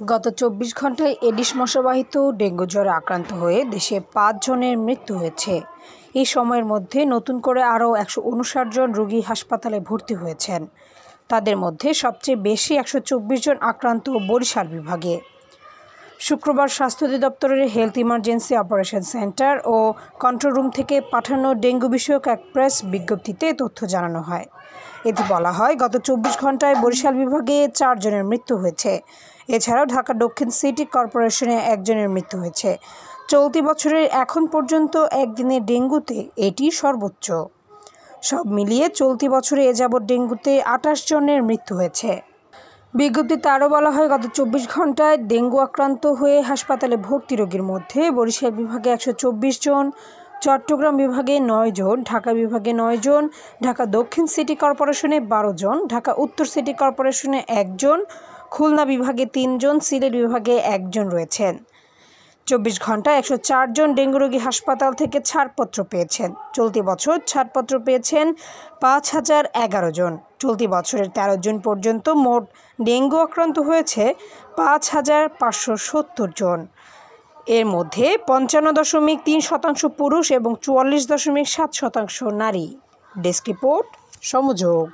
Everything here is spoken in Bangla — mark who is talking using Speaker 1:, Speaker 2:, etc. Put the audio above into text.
Speaker 1: গত ২৪ ঘন্টায় এডিস মশাবাহিত ডেঙ্গু জ্বরে আক্রান্ত হয়ে দেশে ৫ জনের মৃত্যু হয়েছে। এই সময়ের মধ্যে নতুন করে আরও ১৫৯ জন রোগী হাসপাতালে ভর্তি হয়েছেন। তাদের মধ্যে সবচেয়ে বেশি ১২৪ জন আক্রান্ত বরিশাল বিভাগে। শুক্রবার স্বাস্থ্য অধিদপ্তরের হেলথ ইমার্জেন্সি অপারেশন সেন্টার ও কন্ট্রোল রুম থেকে পাঠানো ডেঙ্গু বিষয়ক এক প্রেস বিজ্ঞপ্তিতে তথ্য জানানো হয়। এতে বলা হয়, গত ২৪ ঘন্টায় বরিশাল বিভাগে ৪ জনের মৃত্যু হয়েছে। এছাড়াও ঢাকা দক্ষিণ সিটি কর্পোরেশনে ১ জনের মৃত্যু হয়েছে। চলতি বছরের এখন পর্যন্ত একদিনে ডেঙ্গুতে এটি সর্বোচ্চ। সব মিলিয়ে চলতি বছরে এ যাবৎ ডেঙ্গুতে ২৮ জনের মৃত্যু হয়েছে। বিজ্ঞপ্তিতে আরও বলা হয়, গত ২৪ ঘন্টায় ডেঙ্গু আক্রান্ত হয়ে হাসপাতালে ভর্তি রোগীর মধ্যে বরিশাল বিভাগে ১২৪ জন, চট্টগ্রাম বিভাগে ৯ জন, ঢাকা বিভাগে ৯ জন, ঢাকা দক্ষিণ সিটি কর্পোরেশনে ১২ জন, ঢাকা উত্তর সিটি কর্পোরেশনে ১ জন, খুলনা বিভাগে ৩ জন, সিলেট বিভাগে ১ জন রয়েছেন। ২৪ ঘন্টায় ১০৪ জন ডেঙ্গু রোগী হাসপাতাল থেকে ছাড়পত্র পেয়েছেন। চলতি বছর ছাড়পত্র পেয়েছেন ৫,০১১ জন। চলতি বছরের ১৩ জুন পর্যন্ত মোট ডেঙ্গু আক্রান্ত হয়েছে ৫,৫৭০ জন। এর মধ্যে ৫৫.৩% পুরুষ এবং ৪৪.৭% নারী। Desk report, সমযোগ।